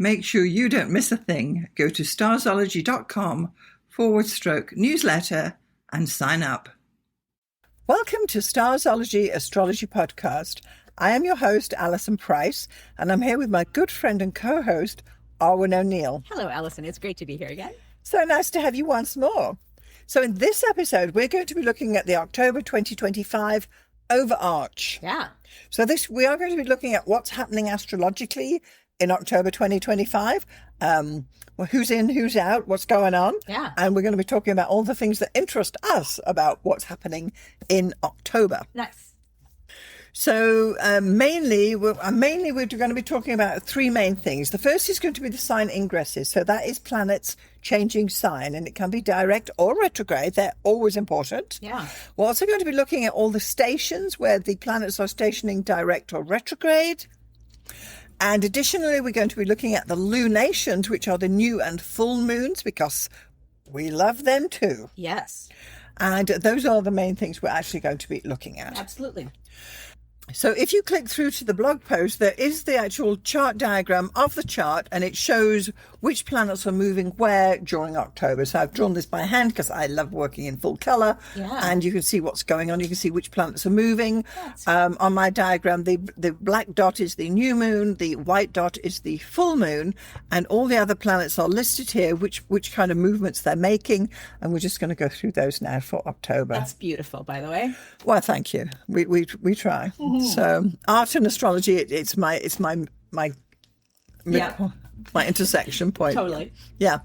Make sure you don't miss a thing. Go to starzology.com/newsletter and sign up. Welcome to Starzology Astrology Podcast. I am your host, Alison Price, and I'm here with my good friend and co-host, Arwynne O'Neill. Hello, Alison. It's great to be here again. So nice to have you once more. So in this episode, we're going to be looking at the October 2025 Overarch. Yeah. So we are going to be looking at what's happening astrologically in October 2025. Who's in, who's out, what's going on. Yeah. And we're going to be talking about all the things that interest us about what's happening in October. Nice. So mainly we're going to be talking about three main things. The first is going to be the sign ingresses. So that is planets changing sign, and it can be direct or retrograde. They're always important. Yeah. We're also going to be looking at all the stations where the planets are stationing direct or retrograde. And additionally, we're going to be looking at the lunations, which are the new and full moons, because we love them too. Yes. And those are the main things we're actually going to be looking at. Absolutely. So if you click through to the blog post, there is the actual chart diagram of the chart, and it shows which planets are moving where during October. So I've drawn this by hand because I love working in full color. Yeah. And you can see what's going on. You can see which planets are moving. On my diagram, the black dot is the new moon, the white dot is the full moon, and all the other planets are listed here, which kind of movements they're making. And we're just going to go through those now for October. That's beautiful, by the way. Well, thank you. We try. Mm-hmm. So art and astrology, it's my intersection point. Totally. Yeah.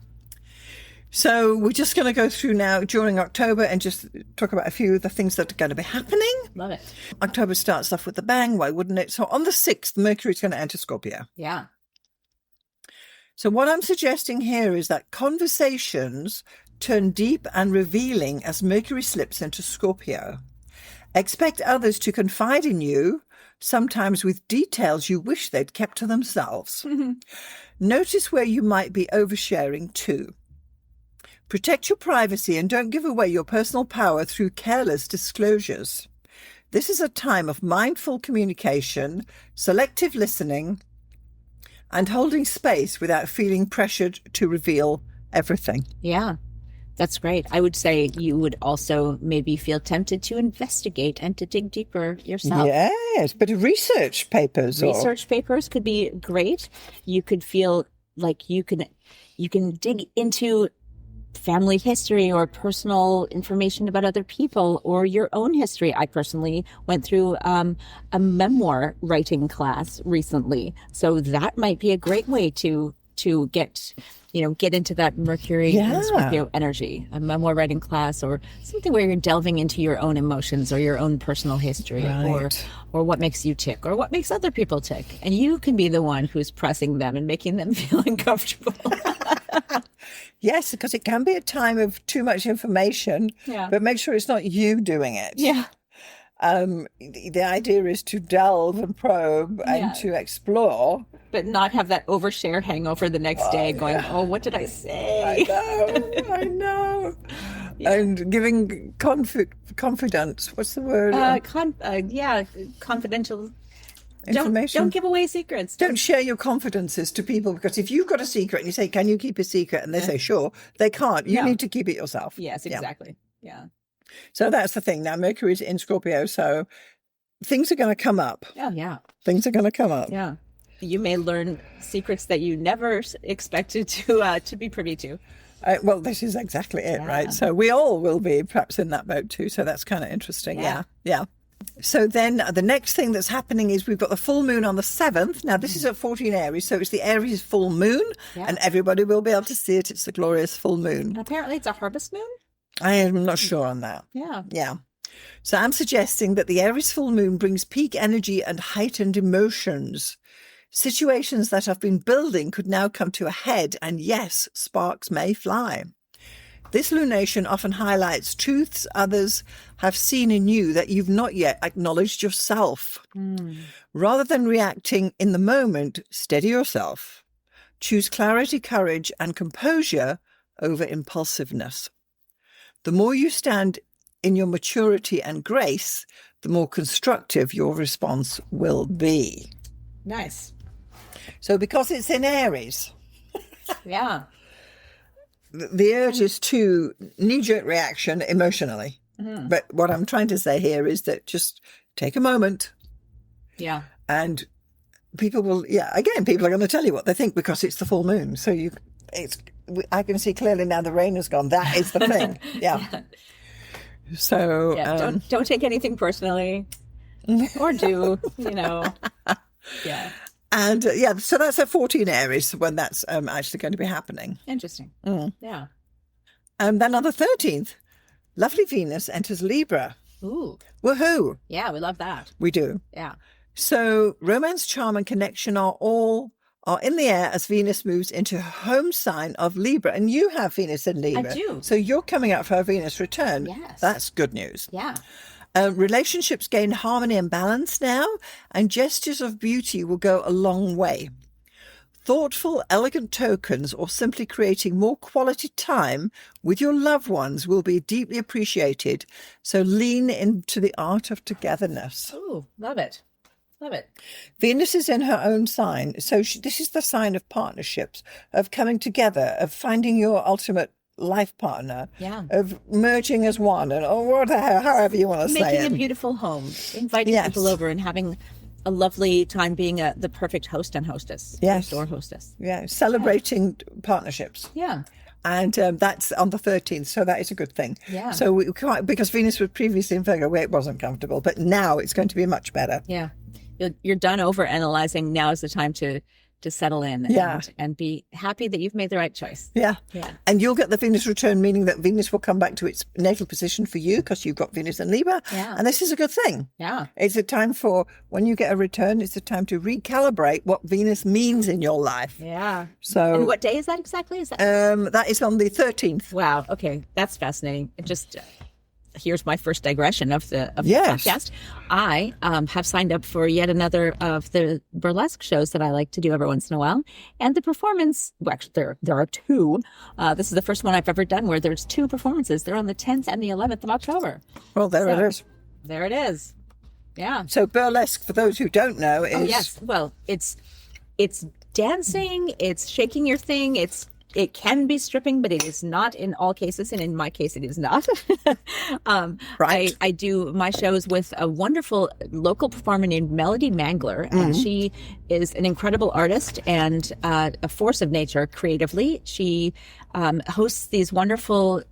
So we're just going to go through now during October and just talk about a few of the things that are going to be happening. Love it. October starts off with a bang. Why wouldn't it? So on the 6th, Mercury's going to enter Scorpio. Yeah. So what I'm suggesting here is that conversations turn deep and revealing as Mercury slips into Scorpio. Expect others to confide in you, sometimes with details you wish they'd kept to themselves. Mm-hmm. Notice where you might be oversharing too. Protect your privacy and don't give away your personal power through careless disclosures. This is a time of mindful communication, selective listening, and holding space without feeling pressured to reveal everything. Yeah. That's great. I would say you would also maybe feel tempted to investigate and to dig deeper yourself. Yes, but research papers. Research papers could be great. You could feel like you can dig into family history or personal information about other people or your own history. I personally went through a memoir writing class recently. So that might be a great way to get into that Mercury and Scorpio energy, a memoir writing class or something where you're delving into your own emotions or your own personal history or what makes you tick or what makes other people tick. And you can be the one who's pressing them and making them feel uncomfortable. Yes, because it can be a time of too much information, but make sure it's not you doing it. Yeah. The idea is to delve and probe and to explore. But not have that overshare hangover the next day going, oh, what did I say? I know. Yeah. And giving confidence. What's the word? Confidential information. Don't give away secrets. Don't share your confidences to people, because if you've got a secret and you say, can you keep a secret? And they say, sure, they can't. You need to keep it yourself. Yes, exactly. Yeah. So that's the thing. Now, Mercury's in Scorpio, so things are going to come up. Yeah. Things are going to come up. Yeah. You may learn secrets that you never expected to be privy to. Well, this is exactly it, right? So we all will be perhaps in that boat too. So that's kind of interesting. Yeah. So then the next thing that's happening is we've got the full moon on the 7th. Now, this is at 14 Aries, so it's the Aries full moon, and everybody will be able to see it. It's the glorious full moon. And apparently it's a harvest moon? I am not sure on that. Yeah. So I'm suggesting that the Aries full moon brings peak energy and heightened emotions. Situations that have been building could now come to a head, and yes, sparks may fly. This lunation often highlights truths others have seen in you that you've not yet acknowledged yourself. Rather than reacting in the moment, steady yourself. Choose clarity, courage, and composure over impulsiveness. The more you stand in your maturity and grace, the more constructive your response will be. Nice. So because it's in Aries, Yeah. the urge is to knee-jerk reaction emotionally. But what I'm trying to say here is that just take a moment, Yeah. and people will, people are going to tell you what they think because it's the full moon. So I can see clearly now the rain has gone. That is the thing. Yeah. So don't take anything personally, or do, Yeah. And so that's at 14 Aries when that's actually going to be happening. Interesting. Yeah. And then on the 13th, lovely Venus enters Libra. Ooh. Woohoo! Yeah, we love that. We do. Yeah. So romance, charm, and connection are in the air as Venus moves into her home sign of Libra. And you have Venus in Libra. I do. So you're coming up for a Venus return. Yes. That's good news. Yeah. Relationships gain harmony and balance now, and gestures of beauty will go a long way. Thoughtful, elegant tokens or simply creating more quality time with your loved ones will be deeply appreciated. So lean into the art of togetherness. Ooh, love it. Love it. Venus is in her own sign. So this is the sign of partnerships, of coming together, of finding your ultimate life partner, of merging as one, and however you want to say it. Making a beautiful home, inviting people over and having a lovely time being the perfect host and hostess. Yes. Host or hostess. Yeah, celebrating partnerships. Yeah. And that's on the 13th, so that is a good thing. Yeah. So because Venus was previously in Virgo, where it wasn't comfortable, but now it's going to be much better. Yeah. You're done over analyzing. Now is the time to settle in and be happy that you've made the right choice. Yeah. Yeah. And you'll get the Venus return, meaning that Venus will come back to its natal position for you because you've got Venus in Libra. Yeah. And this is a good thing. Yeah. It's a time for, when you get a return, it's a time to recalibrate what Venus means in your life. Yeah. So. And what day is that exactly? That is on the 13th. Wow. Okay. That's fascinating. It just... Here's my first digression of the podcast. I have signed up for yet another of the burlesque shows that I like to do every once in a while. And the performance, well, actually, there are two. This is the first one I've ever done where there's two performances. They're on the 10th and the 11th of October. Well, it is. There it is. Yeah. So burlesque, for those who don't know, is... Oh, yes. Well, it's dancing. It's shaking your thing. It can be stripping, but it is not in all cases, and in my case, it is not. Right. I do my shows with a wonderful local performer named Melody Mangler, and she is an incredible artist and a force of nature creatively. She hosts these wonderful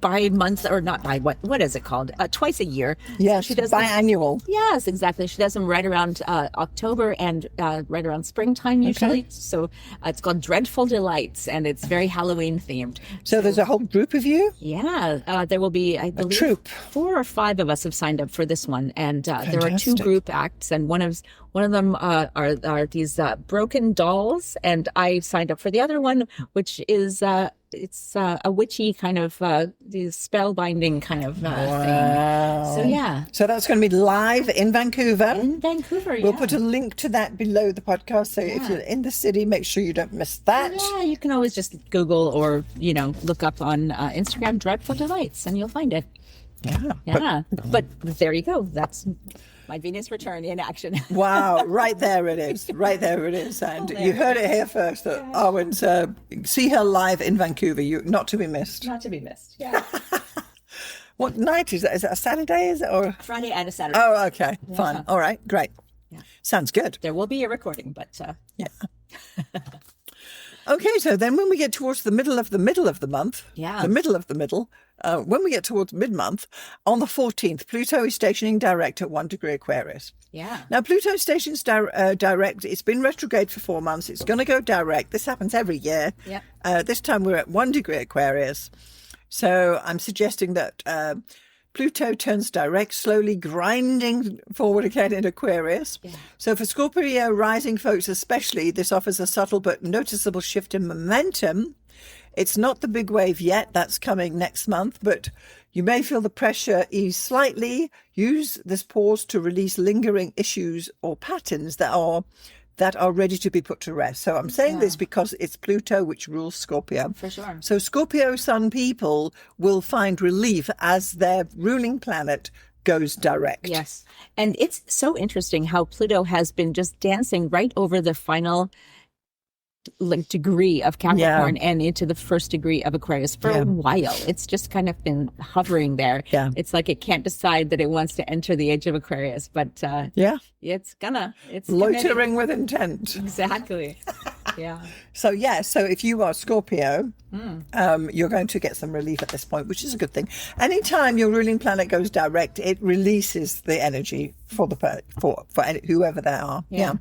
bi-month, or not bi, what is it called? Twice a year. Yes, she does biannual. Yes, exactly. She does them right around October and right around springtime usually. Okay. So it's called Dreadful Delights, and it's very Halloween themed. So there's a whole group of you? Yeah, there will be, I believe, a troupe. 4 or 5 of us have signed up for this one, and there are 2 group acts, and one of them are these broken dolls, and I signed up for the other one, which is it's a witchy kind of spellbinding kind of thing. So yeah. So that's going to be live in Vancouver. In Vancouver, We'll put a link to that below the podcast. So if you're in the city, make sure you don't miss that. Yeah, you can always just Google or look up on Instagram Dreadful Delights, and you'll find it. Yeah. But there you go. That's my Venus return in action. Wow, right there it is. Right there it is. And you heard it here first. That Arwynne's, see her live in Vancouver. Not to be missed. Not to be missed, yeah. What night is that? Is it a Saturday? Is it or Friday and a Saturday? Oh, okay. Fine. All right. Great. Yeah. Sounds good. There will be a recording, but yeah. Okay, so then when we get towards the middle of the month, when we get towards mid-month, on the 14th, Pluto is stationing direct at 1 degree Aquarius. Yeah. Now, Pluto stations direct. It's been retrograde for 4 months. It's going to go direct. This happens every year. Yeah. This time we're at 1 degree Aquarius. So I'm suggesting that Pluto turns direct, slowly grinding forward again in Aquarius. Yeah. So for Scorpio rising folks especially, this offers a subtle but noticeable shift in momentum. It's not the big wave yet. That's coming next month, but you may feel the pressure ease slightly. Use this pause to release lingering issues or patterns that are ready to be put to rest. So I'm saying this because it's Pluto which rules Scorpio. For sure. So Scorpio sun people will find relief as their ruling planet goes direct. Yes. And it's so interesting how Pluto has been just dancing right over the final degree of Capricorn and into the first degree of Aquarius for a while. It's just kind of been hovering there. Yeah. It's like it can't decide that it wants to enter the age of Aquarius, but it's loitering with intent. Exactly. Yeah. So if you are Scorpio, you're going to get some relief at this point, which is a good thing. Anytime your ruling planet goes direct, it releases the energy for whoever they are. Yeah.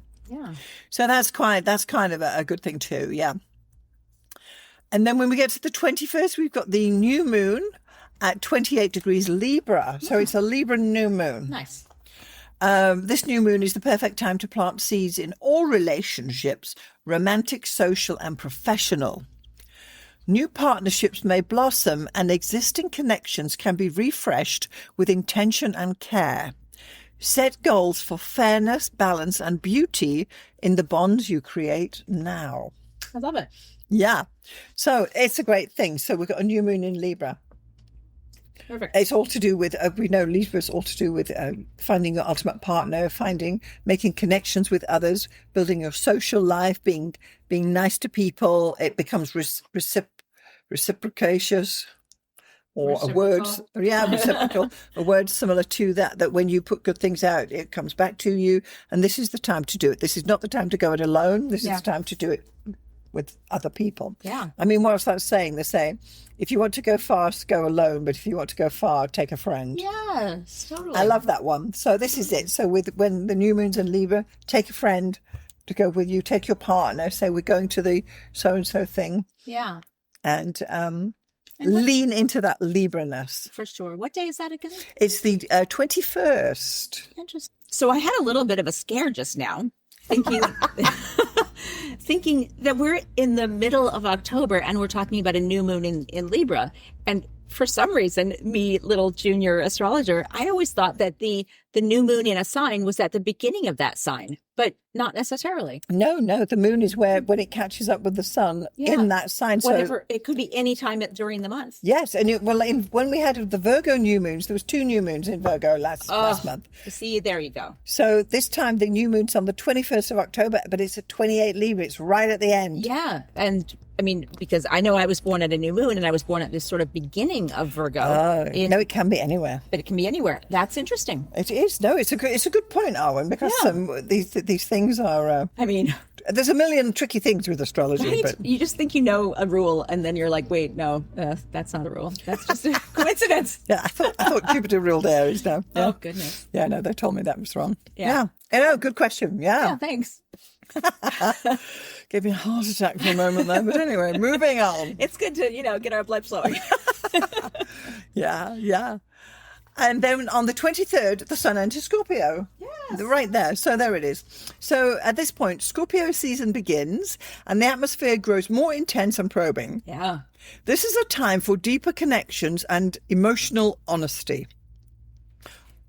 So that's kind of a good thing too. Yeah. And then when we get to the 21st, we've got the new moon at 28 degrees Libra. So it's a Libra new moon. Nice. This new moon is the perfect time to plant seeds in all relationships, romantic, social, and professional. New partnerships may blossom and existing connections can be refreshed with intention and care. Set goals for fairness, balance, and beauty in the bonds you create now. I love it. Yeah. So it's a great thing. So we've got a new moon in Libra. Perfect. It's all to do with, we know Libra's all to do with finding your ultimate partner, making connections with others, building your social life, being nice to people. It becomes reciprocacious. Or reciprocal, a word similar to that when you put good things out, it comes back to you. And this is the time to do it. This is not the time to go it alone. This is the time to do it with other people. Yeah. I mean, what's that saying? They're saying, if you want to go fast, go alone. But if you want to go far, take a friend. Yeah, totally. I love that one. So this is it. So when the new moon's in Libra, take a friend to go with you. Take your partner. Say, we're going to the so-and-so thing. Yeah. And lean into that Libra-ness. For sure. What day is that again? It's the 21st. Interesting. So I had a little bit of a scare just now, thinking that we're in the middle of October and we're talking about a new moon in Libra. And for some reason, me, little junior astrologer, I always thought that the new moon in a sign was at the beginning of that sign, but not necessarily. No, the moon is when it catches up with the sun in that sign. Whatever, it could be any time during the month. Yes, and when we had the Virgo new moons, there was 2 new moons in Virgo last month. See, there you go. So this time the new moon's on the 21st of October, but it's at 28 Libra. It's right at the end. Yeah, and I mean, because I know I was born at a new moon and I was born at this sort of beginning of Virgo. No, it can be anywhere. But it can be anywhere. That's interesting. It is. No, it's a good point, Arwynne, because these things are... I mean... There's a million tricky things with astrology. Right? But you just think you know a rule and then you're like, wait, no, that's not a rule. That's just a coincidence. Yeah, I thought Jupiter ruled Aries now. Yeah. Oh, goodness. Yeah, no, they told me that was wrong. Yeah. Good question. Yeah, thanks. Gave me a heart attack for a moment there. But anyway, moving on. It's good to, get our blood flowing. Yeah. And then on the 23rd, the sun enters Scorpio. Yes. Right there. So there it is. So at this point, Scorpio season begins and the atmosphere grows more intense and probing. Yeah. This is a time for deeper connections and emotional honesty.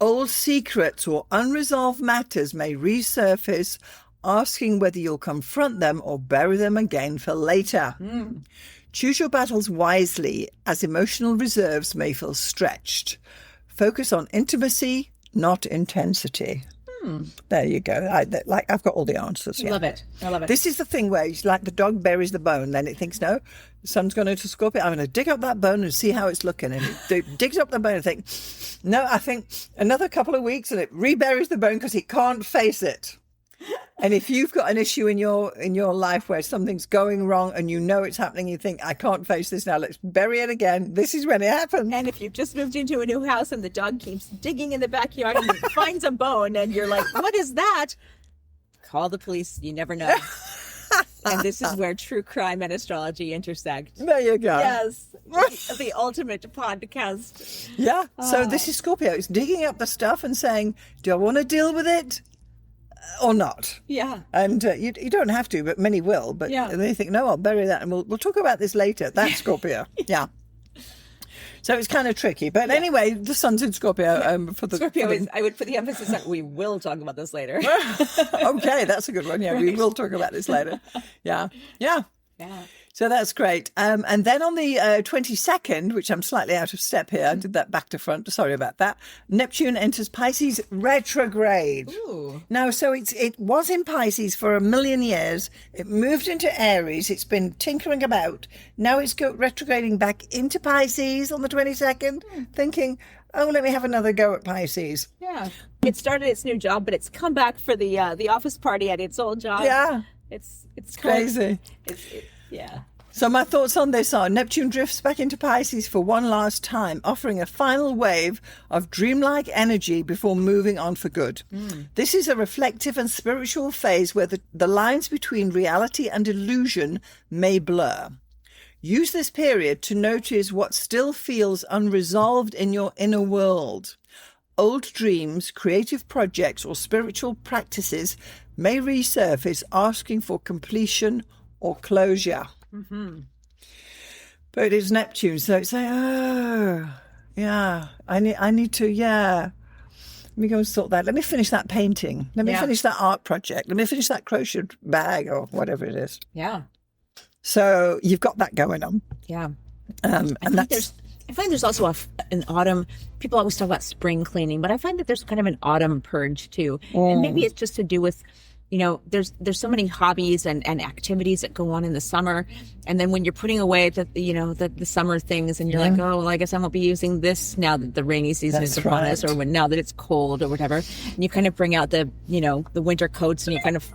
Old secrets or unresolved matters may resurface, asking whether you'll confront them or bury them again for later. Choose your battles wisely, as emotional reserves may feel stretched. Focus on intimacy, not intensity. There you go. I've got all the answers. I love it. This is the thing where it's like the dog buries the bone, then it thinks, no, the sun's going into Scorpio. I'm going to dig up that bone and see how it's looking. And it digs up the bone and thinks, no, I think another couple of weeks, and it reburies the bone because it can't face it. And if you've got an issue in your life where something's going wrong and you know it's happening, you think, I can't face this now, let's bury it again. This is when it happens. And if you've just moved into a new house and the dog keeps digging in the backyard and it finds a bone and you're like, what is that? Call the police. You never know. And this is where true crime and astrology intersect. There you go. Yes. The ultimate podcast. Yeah. So this is Scorpio. It's digging up the stuff and saying, do I want to deal with it or not? Yeah. And you don't have to, but many will. But they think, no, I'll bury that and we'll talk about this later. That's Scorpio. Yeah. So it's kind of tricky. But anyway, the sun's in Scorpio. For the Scorpio is, I would put the emphasis on, we will talk about this later. Okay, that's a good one. Yeah, we will talk about this later. Yeah. So that's great. And then on the 22nd, which I'm slightly out of step here, I did that back to front. Sorry about that. Neptune enters Pisces retrograde. Ooh. Now, so it was in Pisces for 1,000,000 years. It moved into Aries. It's been tinkering about. Now it's retrograding back into Pisces on the 22nd, thinking, oh, let me have another go at Pisces. Yeah. It started its new job, but it's come back for the office party at its old job. Yeah. It's crazy. Yeah. So my thoughts on this are Neptune drifts back into Pisces for one last time, offering a final wave of dreamlike energy before moving on for good. This is a reflective and spiritual phase where the lines between reality and illusion may blur. Use this period to notice what still feels unresolved in your inner world. Old dreams, creative projects, or spiritual practices may resurface, asking for completion or closure. But it is Neptune, so it's like, oh, yeah, I need to, yeah. Let me go and sort that. Let me finish that painting. Let me finish that art project. Let me finish that crochet bag or whatever it is. Yeah. So you've got that going on. Yeah. And I find there's also an autumn. People always talk about spring cleaning, but I find that there's kind of an autumn purge too. And maybe it's just to do with, there's so many hobbies and activities that go on in the summer, and then when you're putting away the summer things, and you're like, oh well, I guess I won't be using this now that the rainy season is upon us, or now that it's cold or whatever. And you kind of bring out the winter coats, and you kind of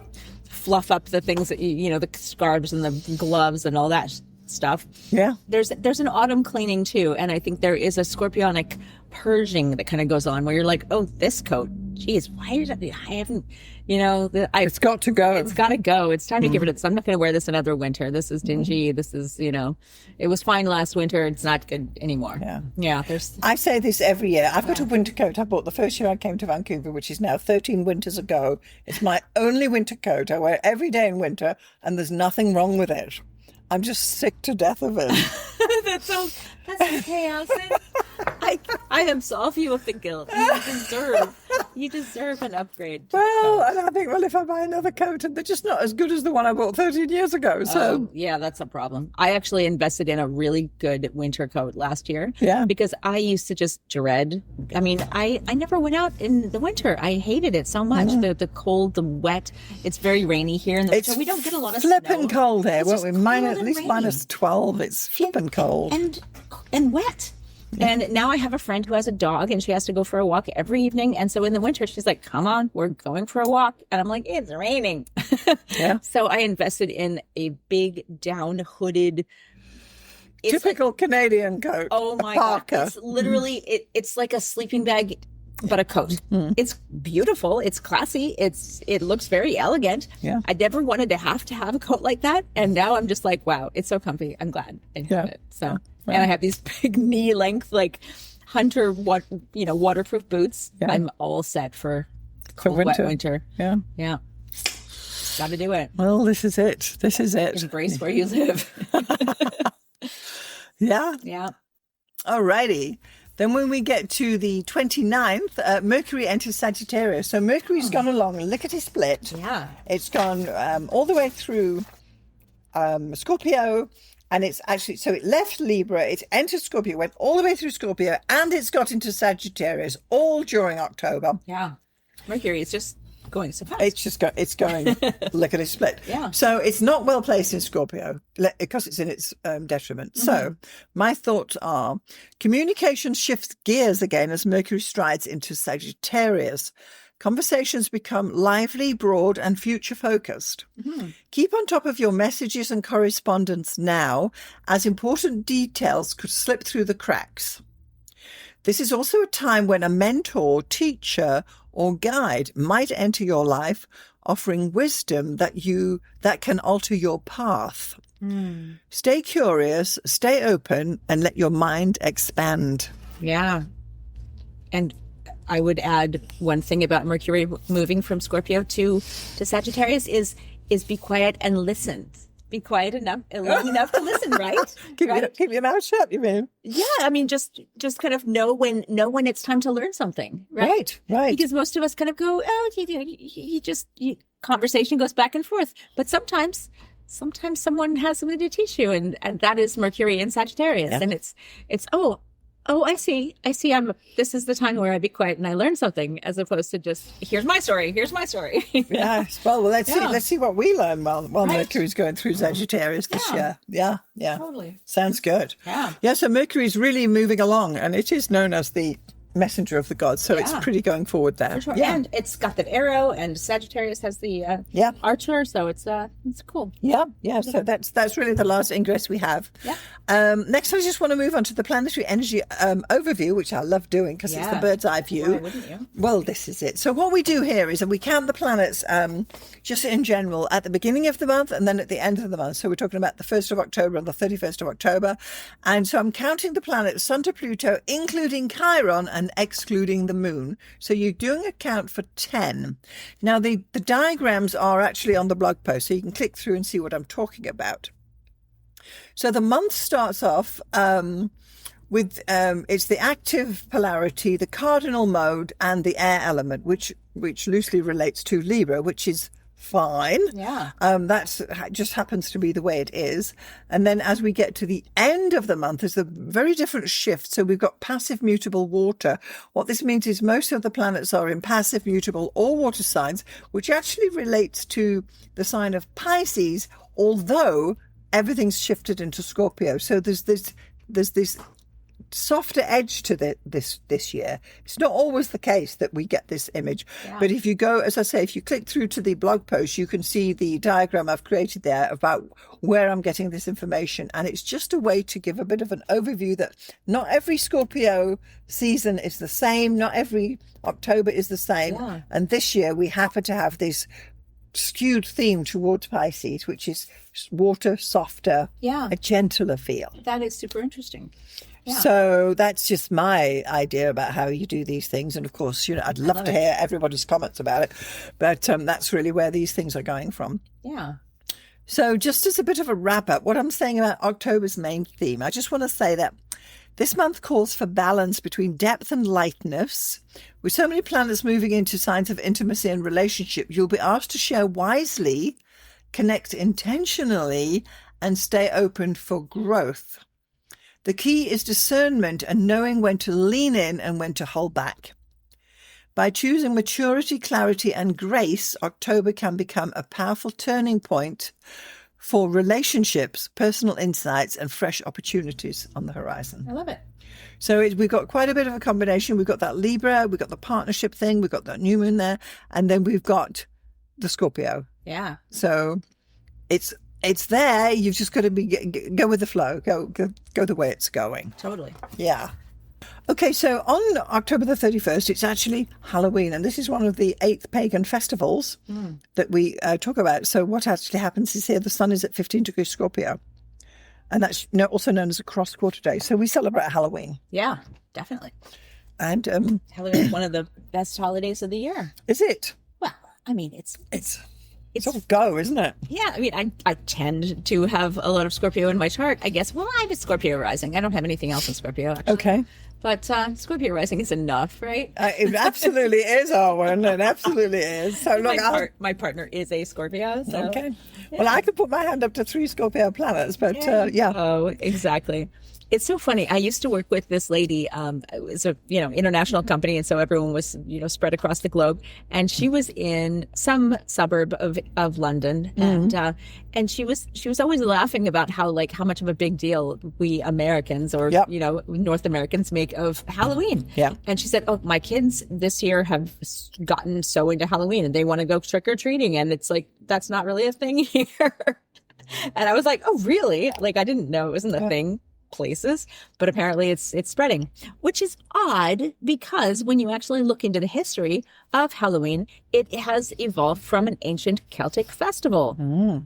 fluff up the things that the scarves and the gloves and all that stuff. Yeah. There's an autumn cleaning too, and I think there is a scorpionic purging that kind of goes on where you're like, oh, this coat, geez, why did I haven't, it's got to go. It's got to go. It's time to get rid of this. I'm not going to wear this another winter. This is dingy. This is, it was fine last winter. It's not good anymore. Yeah. I say this every year. I've got a winter coat I bought the first year I came to Vancouver, which is now 13 winters ago. It's my only winter coat. I wear it every day in winter, and there's nothing wrong with it. I'm just sick to death of it. That's okay, Alison. I absolve you of the guilt. You deserve an upgrade. Well, and I think, if I buy another coat, and they're just not as good as the one I bought 13 years ago. So yeah, that's a problem. I actually invested in a really good winter coat last year. Yeah. Because I used to just dread. I mean, I never went out in the winter. I hated it so much. The cold, the wet. It's very rainy here in the winter. We don't get a lot of flipping snow. Cold here, won't we? At least minus 12. It's flipping cold. And wet. And now I have a friend who has a dog, and she has to go for a walk every evening. And so in the winter, she's like, come on, we're going for a walk. And I'm like, it's raining. Yeah. So I invested in a big down hooded. Typical Canadian coat. Oh my God. It's literally, it's like a sleeping bag, but a coat. It's beautiful. It's classy. It looks very elegant. Yeah. I never wanted to have a coat like that. And now I'm just like, wow, it's so comfy. I'm glad I have it. So. Right. And I have these big knee length, hunter, waterproof boots. Yeah. I'm all set for cold, wet winter. Yeah. Yeah. Got to do it. Well, this is it. Embrace where you live. Yeah. Yeah. All righty. Then when we get to the 29th, Mercury enters Sagittarius. So Mercury's gone along lickety split. Yeah. It's gone all the way through Scorpio. And it's actually, so it left Libra, it entered Scorpio, went all the way through Scorpio, and it's got into Sagittarius all during October. Yeah. Mercury is just going so fast. It's going lickety split. Yeah. So it's not well placed in Scorpio because it's in its detriment. So my thoughts are communication shifts gears again as Mercury strides into Sagittarius. Conversations become lively, broad, and future-focused. Keep on top of your messages and correspondence now, as important details could slip through the cracks. This is also a time when a mentor, teacher, or guide might enter your life, offering wisdom that can alter your path. Stay curious, stay open, and let your mind expand. Yeah. And I would add one thing about Mercury moving from Scorpio to Sagittarius is be quiet and listen. Be quiet long enough to listen, right? Keep your mouth shut, you mean? Yeah, I mean just kind of know when it's time to learn something, right? Right. Because most of us kind of go, conversation goes back and forth, but sometimes sometimes someone has something to teach you, and that is Mercury in Sagittarius. And it's I see. This is the time where I be quiet and I learn something, as opposed to just, here's my story. Yes. Well, let's see what we learn while Mercury's going through Sagittarius this year. Yeah. Totally. Sounds good. Yeah. So Mercury's really moving along, and it is known as the messenger of the gods, so it's pretty going forward there. For sure. Yeah. And it's got that arrow, and Sagittarius has the archer, so it's cool. Yeah. So that's really the last ingress we have. Next, I just want to move on to the planetary energy overview, which I love doing because it's the bird's eye view. Why wouldn't you? Well, this is it. So what we do here is that we count the planets just in general at the beginning of the month and then at the end of the month. So we're talking about the 1st of October and the 31st of October. And so I'm counting the planets Sun to Pluto, including Chiron and excluding the moon. So you're doing a count for 10. Now, the diagrams are actually on the blog post, so you can click through and see what I'm talking about. So the month starts off with it's the active polarity, the cardinal mode, and the air element, which loosely relates to Libra, which is fine. That's just happens to be the way it is. And then as we get to the end of the month, there's a very different shift. So we've got passive mutable water. What this means is most of the planets are in passive mutable or water signs, which actually relates to the sign of Pisces, although everything's shifted into Scorpio. So there's this softer edge to this year. It's not always the case that we get this image, but if you go, as I say, if you click through to the blog post, you can see the diagram I've created there about where I'm getting this information, and it's just a way to give a bit of an overview that not every Scorpio season is the same, not every October is the same, and this year we happen to have this skewed theme towards Pisces, which is water, softer, a gentler feel. That is super interesting. So that's just my idea about how you do these things. And of course, I'd love to hear everybody's comments about it. But that's really where these things are going from. Yeah. So just as a bit of a wrap up, what I'm saying about October's main theme, I just want to say that this month calls for balance between depth and lightness. With so many planets moving into signs of intimacy and relationship, you'll be asked to share wisely, connect intentionally, and stay open for growth. The key is discernment and knowing when to lean in and when to hold back. By choosing maturity, clarity, and grace, October can become a powerful turning point for relationships, personal insights, and fresh opportunities on the horizon. I love it. So we've got quite a bit of a combination. We've got that Libra, we've got the partnership thing, we've got that new moon there, and then we've got the Scorpio. Yeah. So it's there. You've just got to go with the flow. Go the way it's going. Totally. Yeah. Okay, so on October the 31st, it's actually Halloween, and this is one of the 8 pagan festivals that we talk about. So what actually happens is here the sun is at 15 degrees Scorpio, and that's also known as a cross quarter day. So we celebrate Halloween. Yeah, definitely. And Halloween is one of the best holidays of the year. Is it? Well, I mean, it's all go, isn't it? Yeah, I mean, I tend to have a lot of Scorpio in my chart, I guess. Well, I have a Scorpio rising. I don't have anything else in Scorpio, actually. Okay. But Scorpio rising is enough, right? It absolutely is, Arwynne. It absolutely is. So look, my partner is a Scorpio. So, okay. Yeah. Well, I could put my hand up to 3 Scorpio planets, but yeah. Oh, exactly. It's so funny. I used to work with this lady. It was a international company, and so everyone was spread across the globe. And she was in some suburb of London, and she was always laughing about how much of a big deal we Americans or North Americans make of Halloween. Yeah. And she said, "Oh, my kids this year have gotten so into Halloween, and they want to go trick or treating, and it's like that's not really a thing here." And I was like, "Oh, really? I didn't know it wasn't a thing." Places, but apparently it's spreading, which is odd because when you actually look into the history of Halloween, it has evolved from an ancient Celtic festival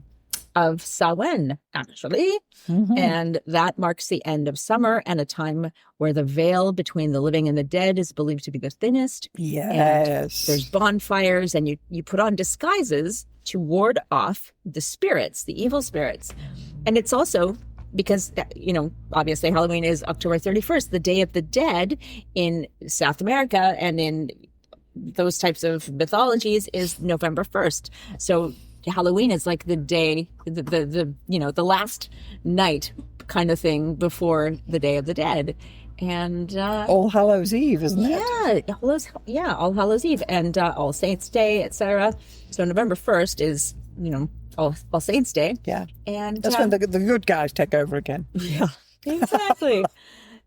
of Samhain, actually. And that marks the end of summer and a time where the veil between the living and the dead is believed to be the thinnest. Yes. And there's bonfires, and you put on disguises to ward off the spirits, the evil spirits. And it's also because, obviously Halloween is October 31st, the Day of the Dead in South America and in those types of mythologies is November 1st. So Halloween is like the day, the last night kind of thing before the Day of the Dead. And All Hallows Eve, isn't it? All Hallows Eve and All Saints Day, etc. So November 1st is, All Saints Day. Yeah. And that's when the good guys take over again. Yeah, exactly.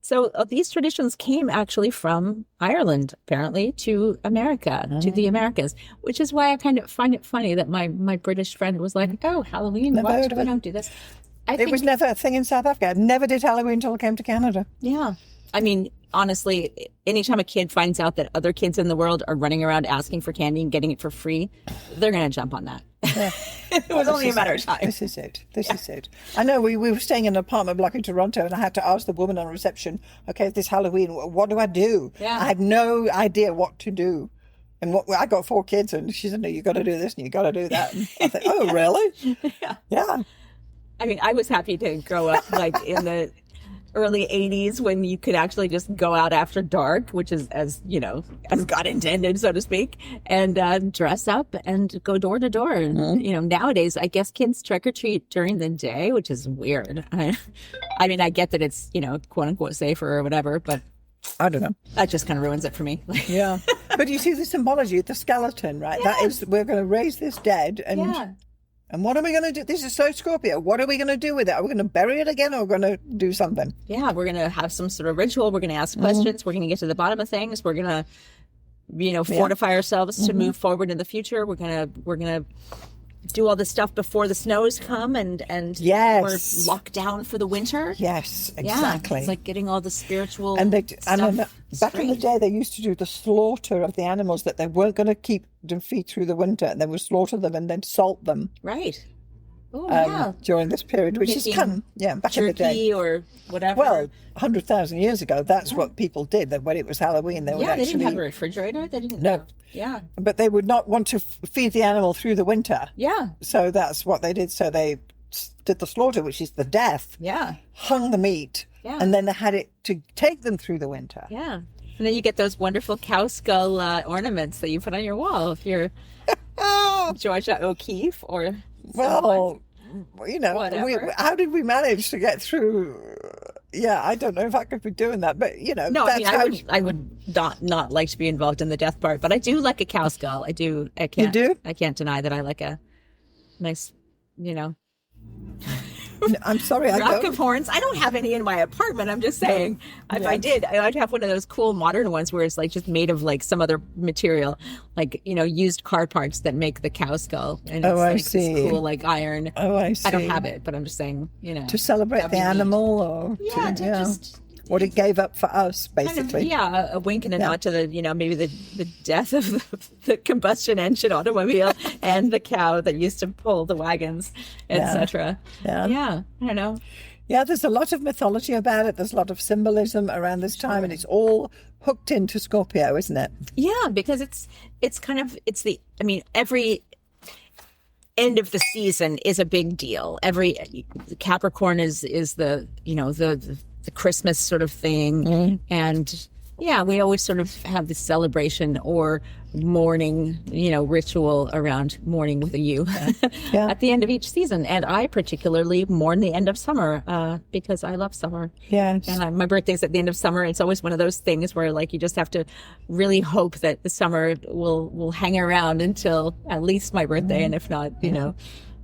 So these traditions came actually from Ireland, apparently, to America, to the Americas, which is why I kind of find it funny that my British friend was like, "Oh, Halloween, what? We don't do this." It was never a thing in South Africa. I never did Halloween until I came to Canada. Yeah. I mean, honestly, anytime a kid finds out that other kids in the world are running around asking for candy and getting it for free, they're going to jump on that. Yeah. It was only a matter of time. This is it. This is it. I know we were staying in an apartment block in Toronto, and I had to ask the woman on reception, okay, this Halloween, what do I do? Yeah. I had no idea what to do. And I got 4 kids, and she said, no, you got to do this and you got to do that. And I thought, oh, really? Yeah. I mean, I was happy to grow up like in the early 80s when you could actually just go out after dark, which is as God intended, so to speak, and dress up and go door to door. And, nowadays, I guess kids trick or treat during the day, which is weird. I mean, I get that it's, quote unquote safer or whatever, but I don't know. That just kind of ruins it for me. Yeah. But you see the symbology, the skeleton, right? Yes. That is, we're going to raise this dead and... And what are we going to do? This is so Scorpio. What are we going to do with it? Are we going to bury it again, or are we going to do something? Yeah, we're going to have some sort of ritual. We're going to ask questions. We're going to get to the bottom of things. We're going to, fortify ourselves to move forward in the future. We're going to do all this stuff before the snows come and we're locked down for the winter. Yes, exactly. Yeah, it's like getting all the spiritual back in the day, they used to do the slaughter of the animals that they weren't going to keep them feed through the winter, and they would slaughter them and then salt them. Right. Oh, during this period, which is back in the day, or whatever. Well, 100,000 years ago, that's what people did. That when it was Halloween, they would they didn't have a refrigerator. They didn't. No. Yeah. But they would not want to feed the animal through the winter. Yeah. So that's what they did. So they did the slaughter, which is the death. Yeah. Hung the meat. Yeah. And then they had it to take them through the winter. Yeah. And then you get those wonderful cow skull ornaments that you put on your wall if you're Georgia O'Keeffe or well, whatever. how did we manage to get through? Yeah, I don't know if I could be doing that, but No, I would not like to be involved in the death part, but I do like a cow skull. I do. I can't. You do? I can't deny that I like a nice, I'm sorry, rock of horns. I don't have any in my apartment. I'm just saying, if I did, I'd have one of those cool modern ones where it's like just made of like some other material, like used car parts that make the cow skull. And it's I like see. This cool like iron. Oh, I see. I don't have it, but I'm just saying, to celebrate the animal, or just what it gave up for us, basically. Kind of, a wink and a nod to the, maybe the death of the combustion engine automobile and the cow that used to pull the wagons, etc. Yeah, I don't know. Yeah, there's a lot of mythology about it. There's a lot of symbolism around this time, and it's all hooked into Scorpio, isn't it? Yeah, because every end of the season is a big deal. Every Capricorn is the the Christmas sort of thing. And we always sort of have this celebration or mourning, ritual around mourning with a U at the end of each season. And I particularly mourn the end of summer because I love summer. Yes. And my birthday's at the end of summer. It's always one of those things where like you just have to really hope that the summer will hang around until at least my birthday. And if not,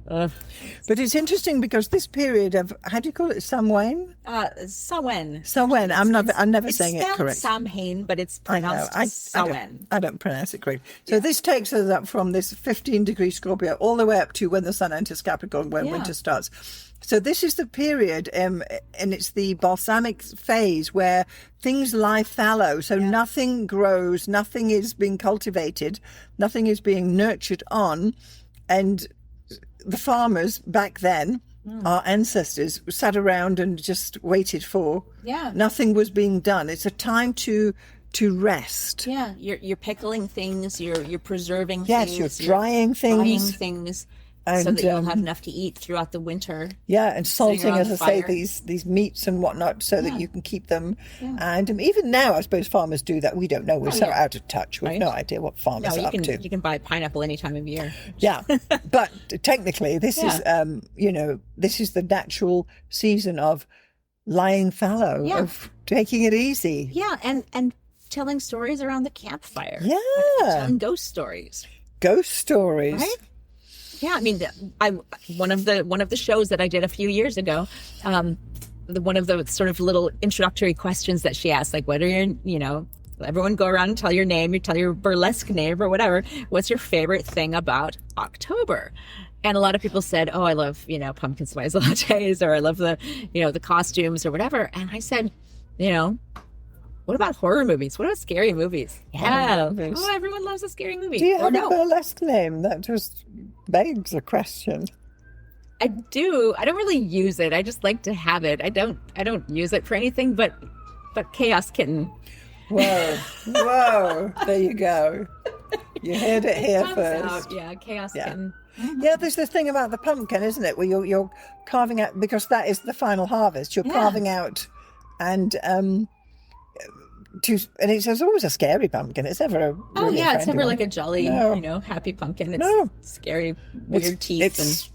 But it's interesting because this period of, how do you call it, Samhain? Samhain. I'm never saying it correct. It's spelled Samhain, but it's pronounced Samhain. I don't pronounce it correct. So this takes us up from this 15-degree Scorpio all the way up to when the sun enters Capricorn, when winter starts. So this is the period, and it's the balsamic phase where things lie fallow. So nothing grows, nothing is being cultivated, nothing is being nurtured on, and the farmers back then, our ancestors, sat around and just waited for. Yeah. Nothing was being done. It's a time to rest. Yeah, you're pickling things. You're preserving things. Yes, you're drying things. And, so that you'll have enough to eat throughout the winter. Yeah, and salting, around as I the say, fire. these meats and whatnot, so that you can keep them. And even now, I suppose farmers do that. We don't know. We're so out of touch. We've no idea what farmers are up to. You can buy pineapple any time of year. Yeah, but technically, this is this is the natural season of lying fallow, of taking it easy. Yeah, and telling stories around the campfire. Yeah, telling ghost stories. Ghost stories. Right? Yeah, I mean, one of the shows that I did a few years ago, one of the sort of little introductory questions that she asked, like, what are your, everyone go around and tell your name, you tell your burlesque name or whatever. What's your favorite thing about October? And a lot of people said, oh, I love, pumpkin spice lattes, or I love the, the costumes or whatever. And I said, what about horror movies? What about scary movies? Yeah. Oh, everyone loves a scary movie. Do you have a burlesque name? That just begs a question. I do. I don't really use it. I just like to have it. I don't use it for anything but Chaos Kitten. Whoa. There you go. You heard it here first. Yeah, Chaos Kitten. Yeah, there's this thing about the pumpkin, isn't it? Where you're carving out, because that is the final harvest. You're carving out and and it's always a scary pumpkin. It's never a really it's never like a jolly, happy pumpkin. It's scary, weird teeth.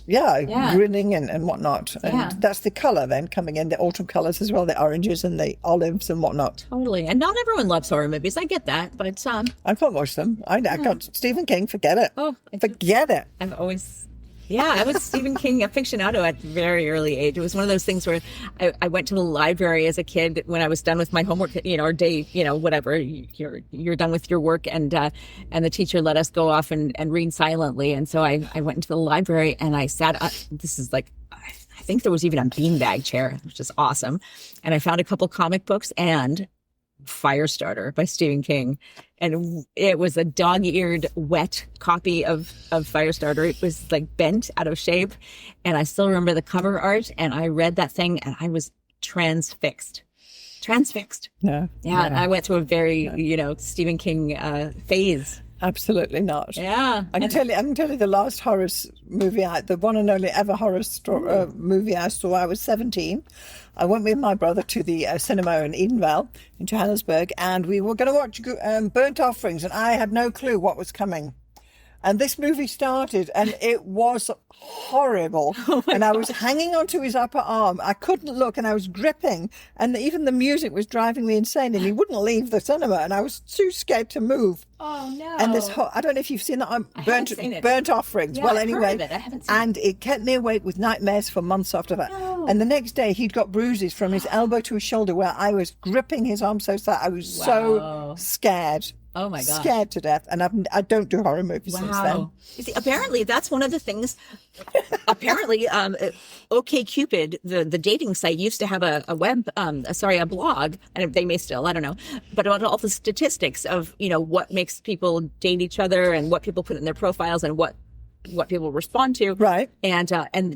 Grinning and whatnot. And that's the colour then coming in, the autumn colours as well, the oranges and the olives and whatnot. Totally. And not everyone loves horror movies. I get that, but I can't watch them. I got Stephen King, forget it. Forget it. I've always... Yeah, I was a Stephen King aficionado at a very early age. It was one of those things where I went to the library as a kid when I was done with my homework, or day, whatever. You're done with your work, and the teacher let us go off and read silently. And so I went into the library and I sat. This is like, I think there was even a beanbag chair, which is awesome. And I found a couple comic books and Firestarter by Stephen King, and it was a dog-eared, wet copy of Firestarter. It was like bent out of shape, and I still remember the cover art. And I read that thing, and I was transfixed. Yeah. And I went through a very Stephen King phase. Absolutely not. Yeah, I can tell you the last horror movie, the one and only ever horror movie I saw. I was 17. I went with my brother to the cinema in Edenvale in Johannesburg, and we were going to watch Burnt Offerings, and I had no clue what was coming. And this movie started, and it was horrible. And I was hanging onto his upper arm. I couldn't look, and I was gripping. And even the music was driving me insane, and he wouldn't leave the cinema. And I was too scared to move. Oh, no. And I don't know if you've seen that. Burnt Offerings. Yeah, well, I've anyway. heard of it. I haven't seen and it kept me awake with nightmares for months after that. No. And the next day, he'd got bruises from his elbow to his shoulder where I was gripping his arm so tight. I was so scared. Oh my gosh. Scared to death. And I don't do horror movies since then. You see, apparently that's one of the things. Apparently, OkCupid, the dating site, used to have a blog, and they may still, I don't know, but about all the statistics of what makes people date each other and what people put in their profiles and what people respond to. Right. And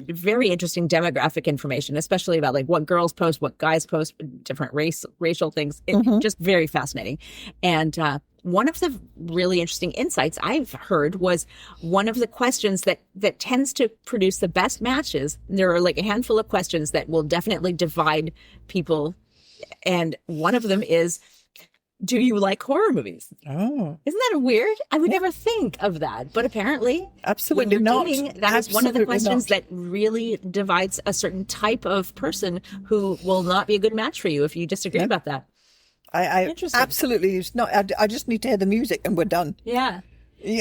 very interesting demographic information, especially about like what girls post, what guys post, different racial things. Just very fascinating. And one of the really interesting insights I've heard was one of the questions that tends to produce the best matches. There are like a handful of questions that will definitely divide people. And one of them is, do you like horror movies? Oh. Isn't that weird? I would never think of that. But apparently, absolutely when you're not. dating, that is one of the questions that really divides a certain type of person who will not be a good match for you if you disagree about that. I absolutely, it's not. I just need to hear the music and we're done. Yeah.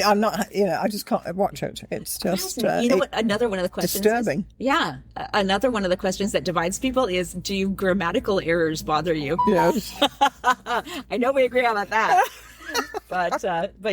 I'm not, I just can't watch it. It's just, what? Another one of the questions. Disturbing. Another one of the questions that divides people is, do you grammatical errors bother you? Yes. I know we agree on that. But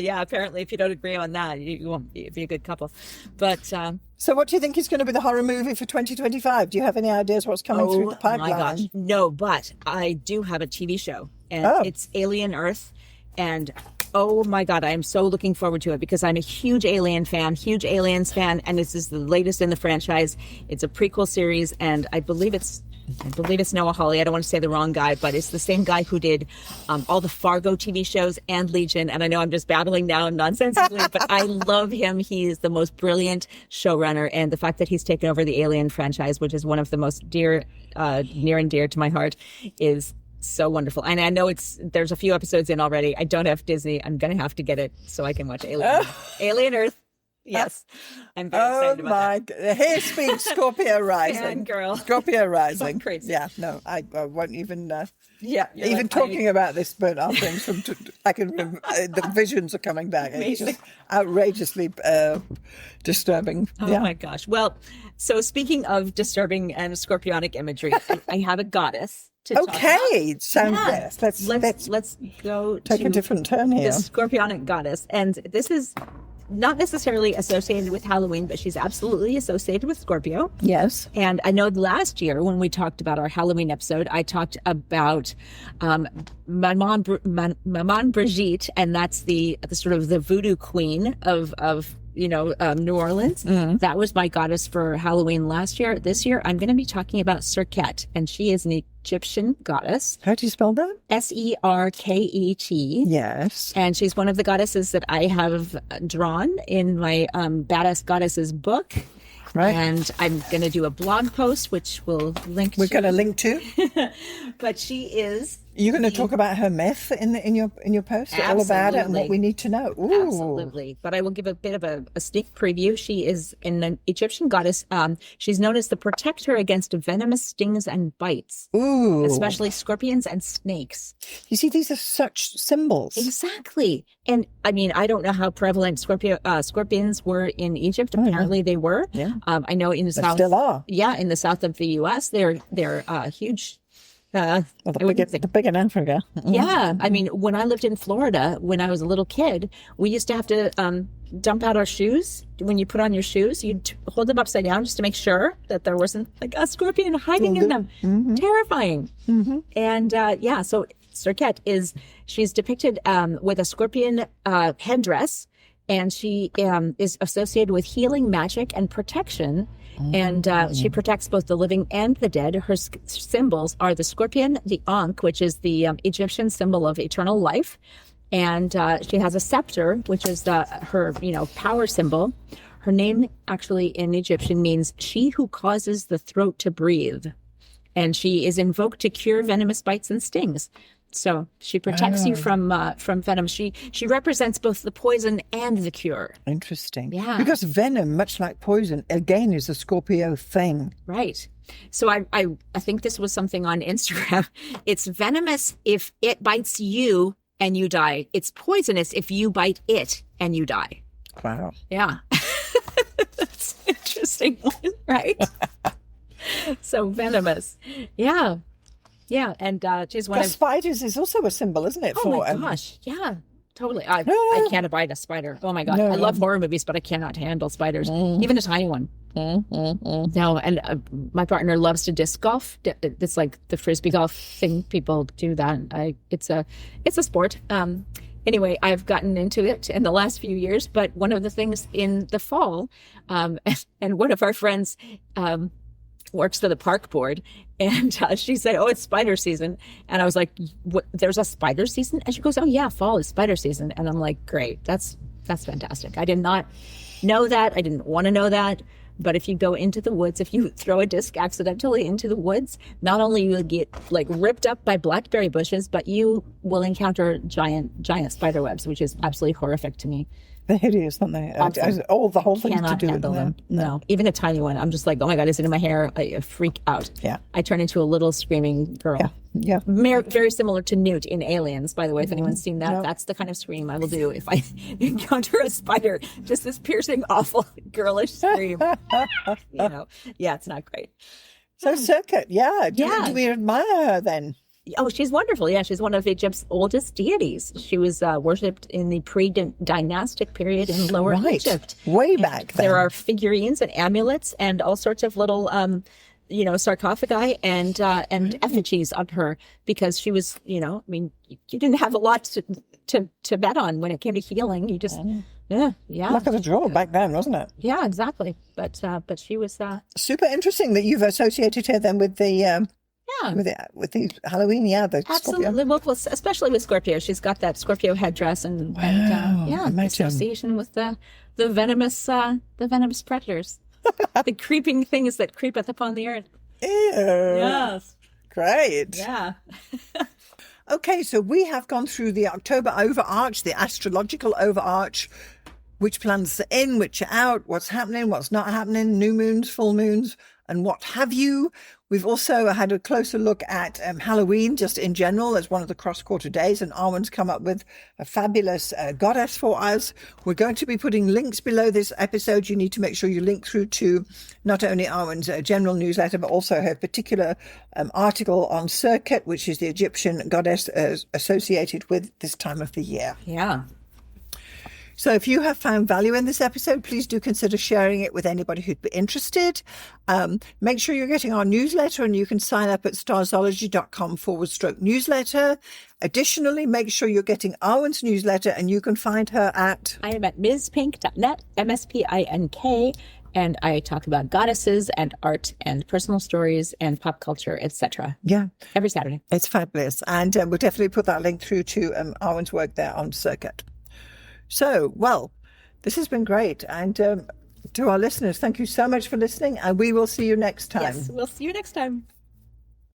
yeah, apparently if you don't agree on that, you won't be a good couple. But so what do you think is going to be the horror movie for 2025? Do you have any ideas what's coming through the pipeline? Oh my gosh, no, but I do have a TV show, and it's Alien Earth, and oh my God, I am so looking forward to it because I'm a huge Aliens fan, and this is the latest in the franchise. It's a prequel series, and I believe it's I believe it's Noah Hawley. I don't want to say the wrong guy, but it's the same guy who did all the Fargo TV shows and Legion. And I know I'm just babbling now nonsensically, but I love him. He is the most brilliant showrunner. And the fact that he's taken over the Alien franchise, which is one of the most near and dear to my heart, is so wonderful. And I know there's a few episodes in already. I don't have Disney. I'm going to have to get it so I can watch Alien Earth. Yes. I'm very excited about that. God. Here speaks Scorpio rising. Girl. Scorpio rising. So crazy. Yeah, no, I won't even... Even like, talking about this burnt off things I can the visions are coming back. It's just outrageously disturbing. Oh my gosh. Well, so speaking of disturbing and scorpionic imagery, I have a goddess to talk about. Sounds best. Let's go take a different turn here. The scorpionic goddess, and this is not necessarily associated with Halloween, but she's absolutely associated with Scorpio. Yes. And I know last year when we talked about our Halloween episode, I talked about Maman Brigitte, and that's the sort of the voodoo queen of New Orleans. Mm-hmm. That was my goddess for Halloween last year. This year, I'm going to be talking about Serket, and she is an Egyptian goddess. How do you spell that? Serket. Yes. And she's one of the goddesses that I have drawn in my Badass Goddesses book. Right. And I'm going to do a blog post, which we'll link to. We're going to link to. But she is... You're going to talk about her myth in your post, Absolutely. All about it and what we need to know. Ooh. Absolutely. But I will give a bit of a sneak preview. She is an Egyptian goddess. She's known as the protector against venomous stings and bites. Ooh. Especially scorpions and snakes. You see, these are such symbols. Exactly. And I mean, I don't know how prevalent scorpions were in Egypt. Apparently they were. Yeah. I know in the They south. still are. Yeah, in the south of the U.S., they're huge. They're big in Africa. Mm-hmm. Yeah. I mean, when I lived in Florida, when I was a little kid, we used to have to dump out our shoes. When you put on your shoes, you'd hold them upside down just to make sure that there wasn't like a scorpion hiding in them. Mm-hmm. Terrifying. Mm-hmm. And so Serket she's depicted with a scorpion headdress, and she is associated with healing magic and protection. And she protects both the living and the dead. Her symbols are the scorpion, the Ankh, which is the Egyptian symbol of eternal life. And she has a scepter, which is her power symbol. Her name actually in Egyptian means she who causes the throat to breathe. And she is invoked to cure venomous bites and stings. So she protects you from venom. She represents both the poison and the cure. Interesting. Yeah. Because venom, much like poison, again is a Scorpio thing. Right. So I think this was something on Instagram. It's venomous if it bites you and you die. It's poisonous if you bite it and you die. Wow. Yeah. That's an interesting one, right? So venomous. Yeah. Yeah, and she's one of... spiders is also a symbol, isn't it? Oh my gosh, yeah, totally. I can't abide a spider. Oh my God. I love horror movies, but I cannot handle spiders, even a tiny one. No, and my partner loves to disc golf. It's like the frisbee golf thing. People do that. It's a sport. Anyway, I've gotten into it in the last few years, but one of the things in the fall, and one of our friends works for the park board, and she said, "Oh, it's spider season," and I was like, "What? There's a spider season?" And she goes, "Oh yeah, fall is spider season," and I'm like, "Great, that's fantastic." I did not know that. I didn't want to know that. But if you go into the woods, if you throw a disc accidentally into the woods, not only you will get like ripped up by blackberry bushes, but you will encounter giant spider webs, which is absolutely horrific to me. They're hideous, aren't they? The whole thing to do with them. No, even a tiny one. I'm just like, oh my God, is it in my hair? I freak out. Yeah. I turn into a little screaming girl. Yeah. Very similar to Newt in Aliens, by the way. If anyone's seen that, that's the kind of scream I will do if I encounter a spider. Just this piercing, awful, girlish scream. Yeah, it's not great. So Serket, do we admire her then? Oh, she's wonderful. Yeah, she's one of Egypt's oldest deities. She was worshipped in the pre-dynastic period in Lower Egypt. Way back then. There are figurines and amulets and all sorts of little, sarcophagi and effigies on her because she was, you didn't have a lot to bet on when it came to healing. You just, luck of the draw back then, wasn't it? Yeah, exactly. But she was super interesting that you've associated her then with the Yeah. With the Halloween, the Scorpio. Absolutely. Well, especially with Scorpio. She's got that Scorpio headdress and imagine. association with the venomous predators. The creeping things that creepeth upon the earth. Ew. Yes. Great. Yeah. Okay, so we have gone through the October overarch, the astrological overarch, which planets are in, which are out, what's happening, what's not happening, new moons, full moons, and what have you. We've also had a closer look at Halloween, just in general, as one of the cross-quarter days, and Arwynne's come up with a fabulous goddess for us. We're going to be putting links below this episode. You need to make sure you link through to not only Arwynne's general newsletter, but also her particular article on Circuit, which is the Egyptian goddess associated with this time of the year. Yeah. So if you have found value in this episode, please do consider sharing it with anybody who'd be interested. Make sure you're getting our newsletter, and you can sign up at starzology.com/newsletter. Additionally, make sure you're getting Arwynne's newsletter, and you can find her at... I am at mspink.net, MSPINK, and I talk about goddesses and art and personal stories and pop culture, etc. Yeah. Every Saturday. It's fabulous. And we'll definitely put that link through to Arwynne's work there on Circuit. So, well, this has been great. And to our listeners, thank you so much for listening, and we will see you next time. Yes, we'll see you next time.